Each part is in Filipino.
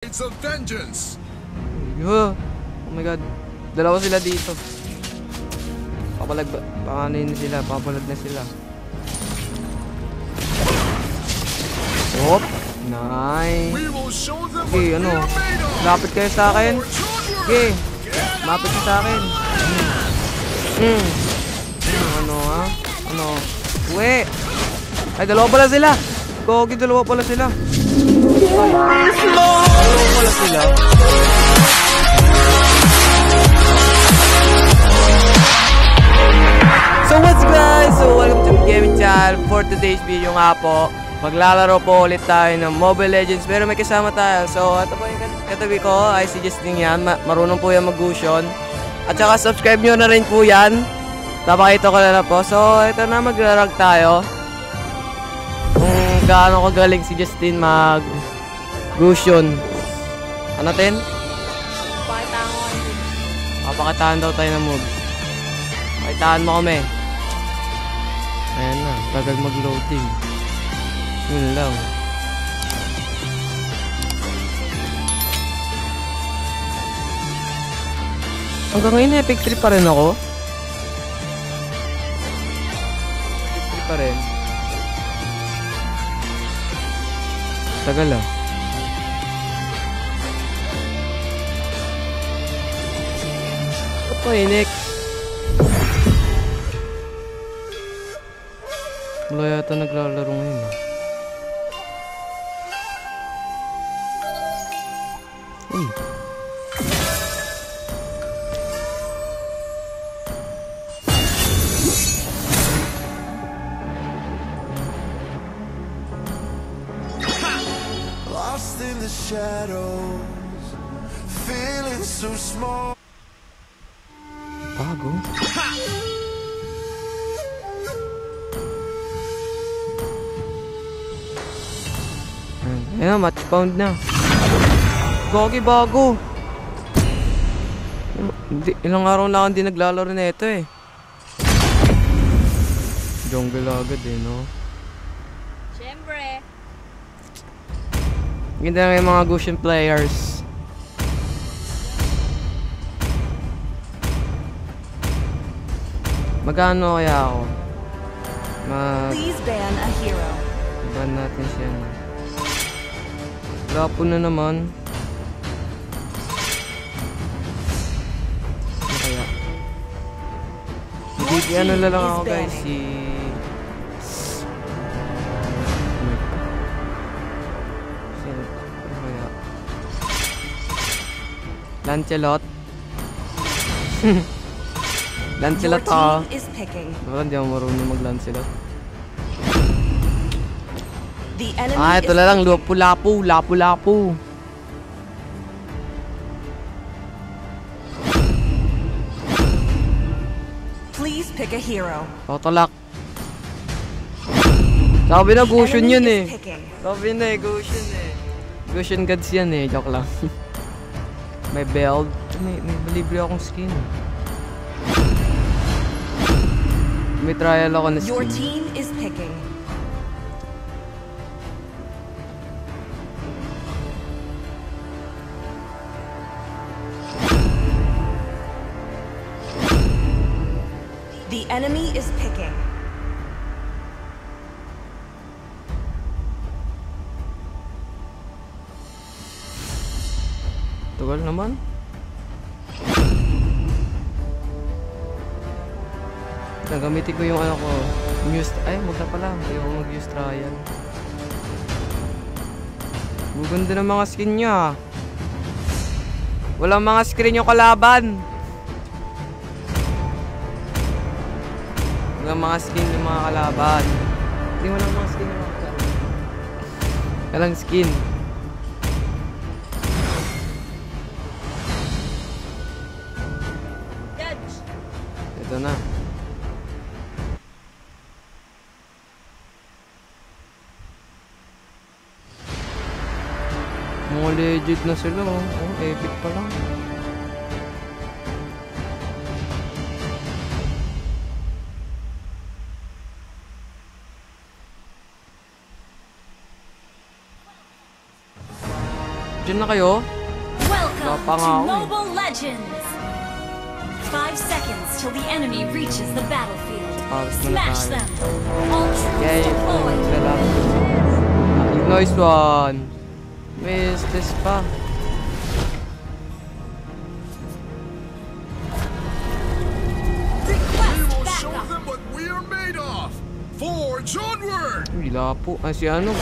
It's a vengeance. Oh my god. Dalawa sila dito. Papanin sila. Papalag na sila. Hop. Nice. Okay, ano? Lapit kayo sa akin. Okay. Lapit kayo sa akin. Ano ha? Ano? Uwe. Ay, dalawa pala sila. Gogi, dalawa pala sila. Dalawa pala sila. So what's up guys? So welcome to my gaming channel. For today's video nga po, maglalaro po ulit tayo ng Mobile Legends. Pero may kasama tayo. So ito po yung katabi ko ay si Justin yan. Marunong po yan mag-gusion. At saka subscribe nyo na rin po yan. Napakita ko na po. So ito na, maglarag tayo. Kung gaano kagaling si Justin mag-gusion. Ano natin? Papakitaan daw tayo ng moves. Pakitaan mo kami. Ayan na, tagal mag-loading. Yun lang. Hanggang ngayon, epic 3 pa rin ako. Epic 3 pa rin. Tagal ah. Ito po, next. Wala yata naglalaro ngayon ah. Uy. Lost in the shadows, feeling so small. Bago. Ayan, match found na. Gogi, bago. Ilang araw na hindi naglalaro na ito eh. Jungle agad eh, no? Siyempre. Ganda na yung mga Gusion players. Magkano kaya ako? Please ban a hero. Ban natin siya. Lapo na naman. Ano kaya? Ano na lang ako guys, si... Ano kaya? Lancelot? Lancelot ako. Diba, hindi ako marunong mag-Lancelot. Ito na lang, lapu-lapu. Please pick a hero. Totolak. Sabi na Gusion yun eh. Sabi na eh, Gusion eh. Gusion gods yan eh, joke lang. May build. May libre akong skin. May trial ako na skin. Your team is picking. The enemy is picking. Tagal naman. Gagamitin ko yung ano ko. Muse. Ay, magna pala. Ayaw ko mag-use trial. Guganda ng mga skin niya. Walang mga screen yung kalaban. Mga skin yung mga kalaban. Hindi mo lang mga skin yung mga kalaban. Walang skin. Ito na. Mga legit na sila oh. Oh, epic pa lang. Nandiyan na kayo? Welcome Wala pa nga to ako eh. Mobile Legends. 5 seconds till the enemy reaches the battlefield. Paus muna Smash tayo. them. All Yay! troops deployed. Nice one! Miss this pa. Request will show backup. them what we are made of. Forge onward. Uy, lapo. Si ano?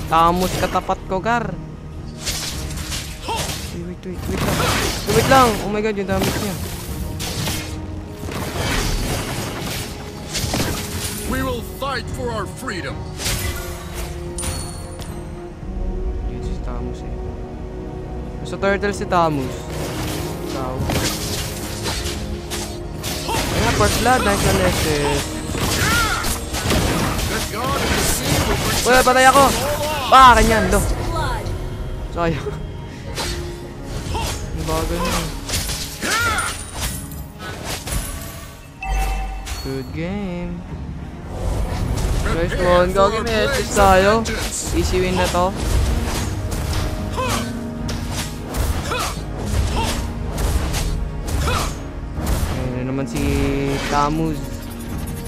Tamos katapat ko, Gar. Uy, wait lang. Wait lang. Oh my god, yung damage niya. We will fight for our freedom. Yun si Tamos eh. Sa turtle si Tamos. Ayan, first blood. Nice na Nessus. The god of the sea will protect Uy, patay ako! Ah, kanyan. Lo. Blood. Sayang. Ang bagal na. Good game. Nice one. Gagi, may assist tayo. Easy win na to. Ayun na naman si Tamus.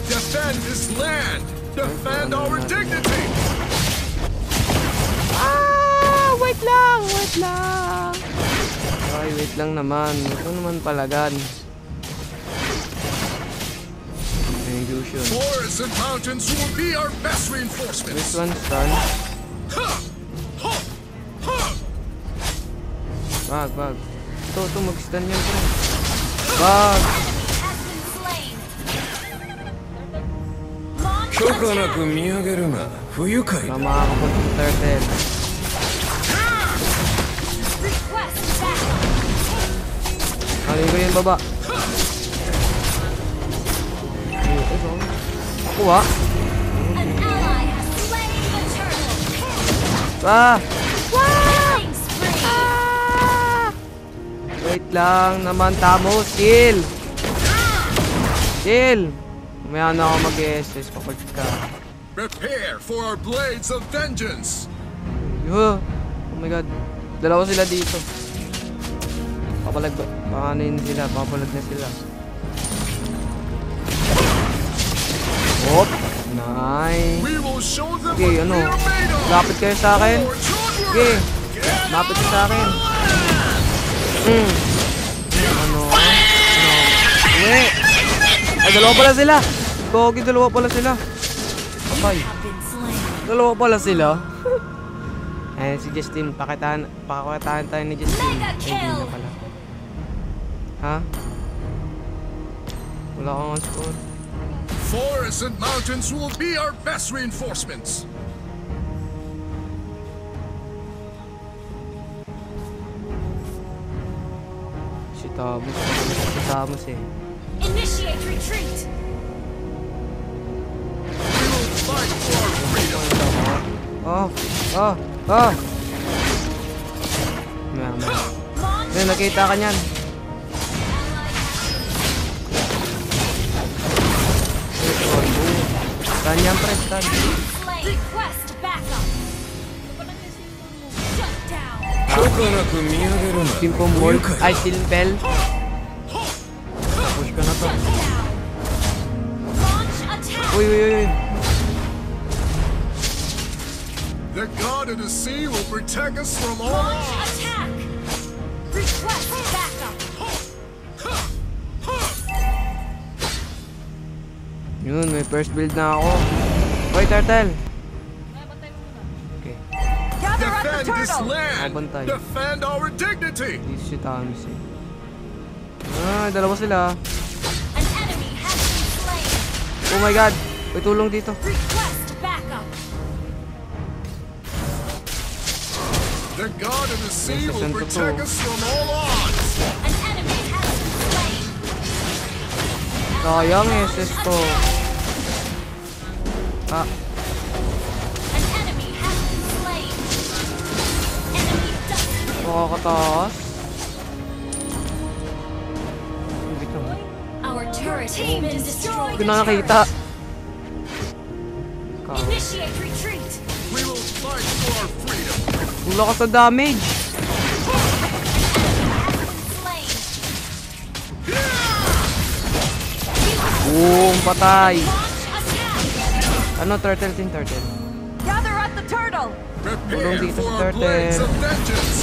defend this land. Defend our dignity. Ah! Wait lang! Wait lang! Ay, wait lang naman. Ito naman palagan. Illusion. Forests and mountains will be our best This reinforcements. one's done. Bag. Ito, mag-stun yan, bro. Bag! Has been slain. Launch attack. 見上げるが不愉快だ Mamakakapot yung turtle. Request backup. Ano ko yung baba? Ako ah. An ally has slain the turtle. Ah! Killing spree. Wait lang naman, Tamos. Chill! Chill! Umaya na ako mag-SS kapag ka. Prepare for our blades of vengeance. Oh my god. Dalawa sila dito. Papalag ba? Paano yun sila? Papalag na sila. Hop! Nice! We will show them Okay, what ano? we are made of. Lapit kayo sa akin. Forge onward. Okay! Lapit kayo sa akin. Ano? Uwi! Ay, dalawa pala sila! Gogi, dalawa pala sila. Abay. Have been slain. Dalawa pala sila. Eh, si Justin, pakakataan tayo ni Justin. Mega Ay, di kill! na pala. Ha? Wala kang score. Forests and mountains will be our best reinforcements. Si Tamos. Si Tamos eh. Initiate retreat. We will fight for our freedom. Oh! Mama. Launch Ayun, nakita ka niyan. Ganyan, pre. Stan. slain. Request backup. Shut down. 許可なく見上げるな Simple 不 Ball. 愉快 Ay, だ Silpel. Push ka na to. Shut down. Launch attack. Uy. The god of the sea will protect us from all Launch odds. attack. Request backup. Yun, may first build na ako. Hoy, turtle. Okay. Gather up the Defend this turtle. land. Babantay. Defend our dignity. Dito si Thames eh. Ah, dalawa sila. An enemy has been slain. Oh my god. May tulong dito. Request backup. The god of the sea Yes, will and protect totoo. us from all odds. An enemy has been slain. Sayang SS ko. Ah, An enemy has been slain. Enemy double. makakataas. Wait lang. Our turret has been destroyed. Hindi ko na nakita. Initiate retreat. We will fight for our freedom. Wala ka sa damage. patay. Launch attack. Ano, turtle din, turtle. Gather at the turtle. Prepare dito for sa our blades turtle. of vengeance.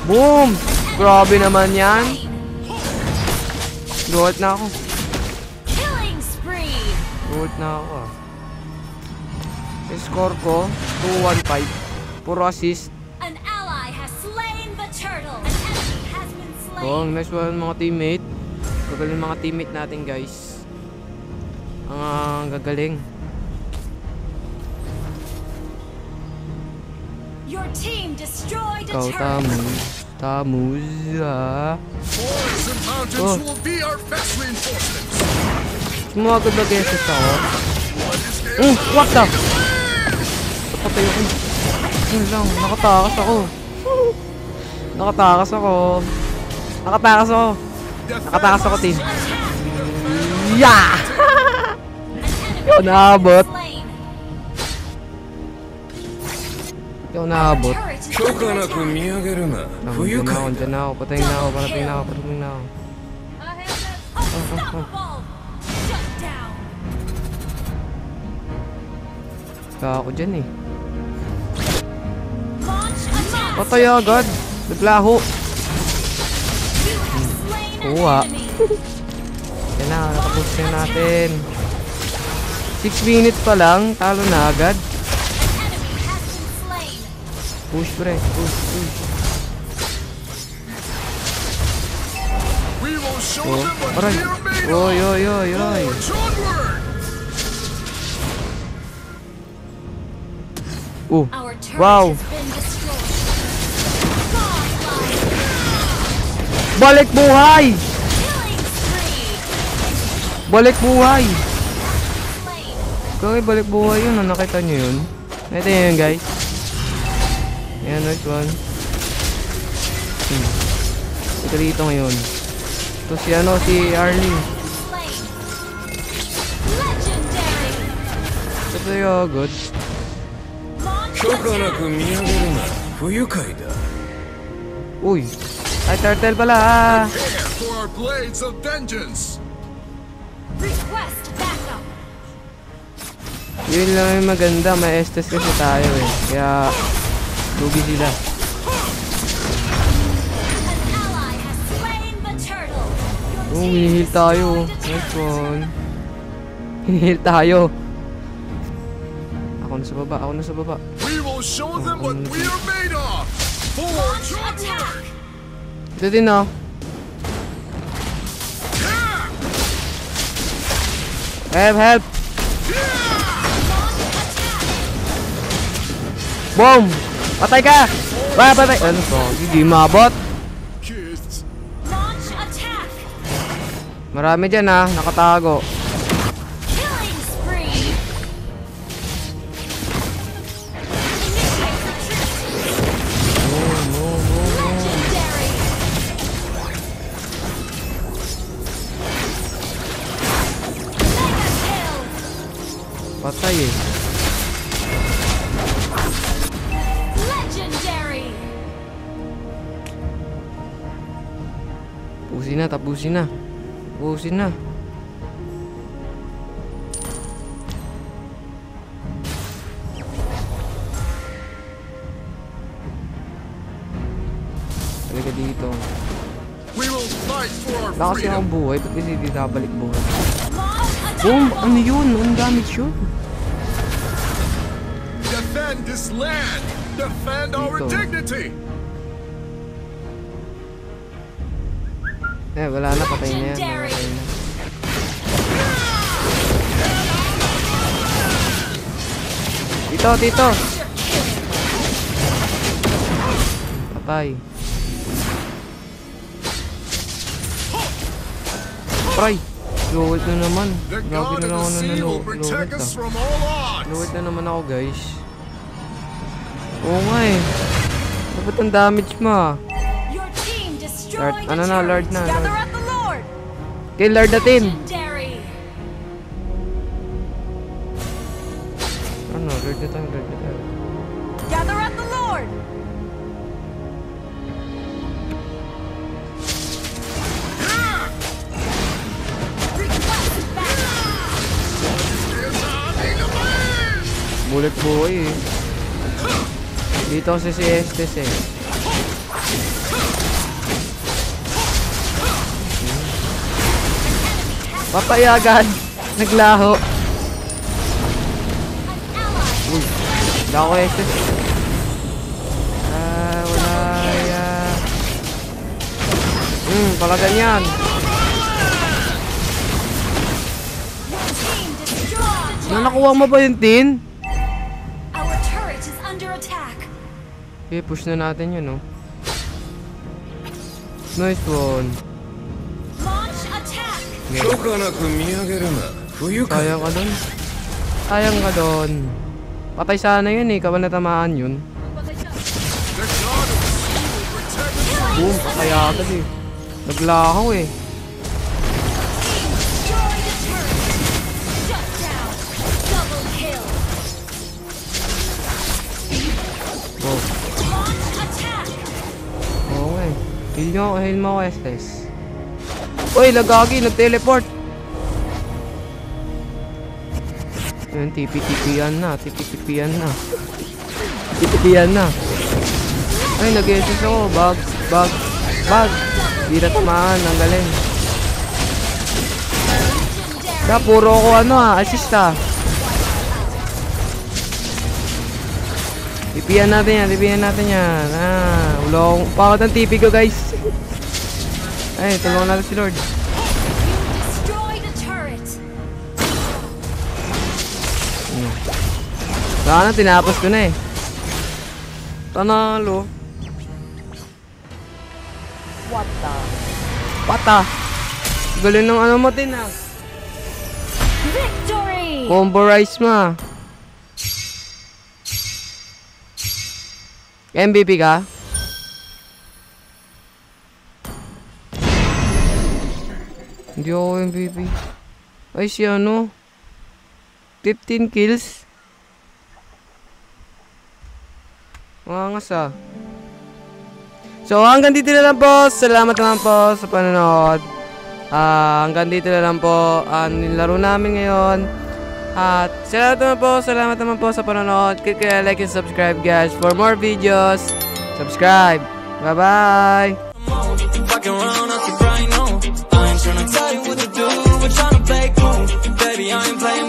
Boom! Grabe naman yan. Gold na ako. Killing spree. Gold na ako ah. Yung score ko, 215. Puro assist. An ally has slain the turtle. An enemy has been slain. Oh, nice one mga teammate. Gagaling mga teammate natin guys. Ang gagaling. Your team destroyed a Ikaw, turtle. Tamuz ah. Forests and mountains Oh. will be our best reinforcements. Sumagod na guesses ako. What is What the? Patay ako. Yun lang, nakatakas ako. Nakatakas ako. Nakatakas ako. Nakatakas ako, team. Yeah! Ikaw naabot. Slain. Ikaw naabot. Turret is 許可 under なく attack. 見上げるな不愉 Diyan na 快 ako, だ diyan na ako. Patayin na ako, parating na ako, parating na ako. Unstoppable. Shut down. Kaya ako dyan eh. Launch attack. Patay agad. Naglaho. You have slain an Kuha. enemy. Yan na, natapos na natin. 6 minutes pa lang, talo na agad. An enemy has been slain. Push pre, push, push. We will show Oh, them what aray. we are made Oy, of. oy, oy, oy. Forge onward. Our turret Wow. has been destroyed. Godlike. Balik buhay! Killing spree. Balik buhay! Slain. Kaya balik buhay yun, nakita nyo yun? Nakita nyo yun guys? Ayan, nice one. Ito rito ngayon. Ito si ano, si Arlie. Slain. Legendary. Ito yung good. Launch 許可な attack. く見上げるな不愉快だ Uy! Ay, turtle pala ah! Prepare for our blades of vengeance. Request backup. Yun lang yung maganda, may Estes kasi tayo eh. Kaya, lugi sila. An ally has slain the turtle. Your Oh, team hinihil tayo. destroyed a Nice turtle. one. Hinihil tayo. Ako na sa baba, ako na sa baba. We will show them what we are made of. Launch Forge attack. onward. Ito din oh. Help, help! Boom! Patay ka! Patay! Ano to? Hindi mabot. Kids. Launch attack. Marami dyan ah, nakatago. Killing spree. Initiate retreat. Legendary. Mega kill. Patay eh. Legendary. Tapusin na, tapusin na. Tapusin na. Talaga dito. We will fight for our Wala kasi freedom. akong buhay, ba't kasi hindi nabalik buhay? Launch attack. Boom! Ano yun? Ang damage yun. Defend this land. Defend our Dito. dignity. Eh, wala na, patay na yan. Legendary. Patay na. Tito, tito! Patay. Try! Lowet na naman. The Grabe god na of lang ako the na sea will lowet protect us ah. from all odds. Lowet na naman ako guys. Oo nga eh. Dapat ang damage mo ah. Your team destroyed Lord, the ano na, Lord turret. na, Gather Lord. at the Lord. Kill Lord natin! Legendary. Ano, Lord na tayo, Lord na tayo. Gather at the Lord. Request Bullet boy eh. Dito kasi si Estes eh. Papayagan. Naglaho. Uy. Wala ko Estes. Wala yan. Pala ganyan. Nakuha mo ba yung tin? Our turret is under attack. Okay, push na natin yun, no? Nice one. Launch attack. 許可なく見上げるな不愉快 Sayang ka dun. Sayang ka dun. Patay sana yun eh, kapan natamaan yun. Boom, patay agad eh. Naglahaw eh. Oh. Okay. Heal mo ako, Estes. Uy, lagagi, nag-teleport. Ayun, TP-TP-yan na. TP-TP-yan na. TP-TP-yan na. Ay, nag-SS ako. Bag. Di na tamaan. Ang galing. Puro ko assist ah. TP-yan natin yan. Ulong. Pakot ang TP ko, guys. Ay, tulungan natin si Lord. Sana tinapos ko na eh. Tanalo. Pata. Galing ng ano mo din ah. Victory! Combo rice ma. MVP ka? Hindi ako MVP. Ay si ano? 15 kills. Mangas ah. So hanggang dito na lang po. Salamat naman po sa panonood. Hanggang dito na lang po ang nilaro namin ngayon. At salamat naman po sa panonood. Click like and subscribe guys for more videos. Subscribe. Bye bye. Fucking around, I keep right on. I ain't tryna tell you what to do. We're tryna play cool. Baby, I ain't playing.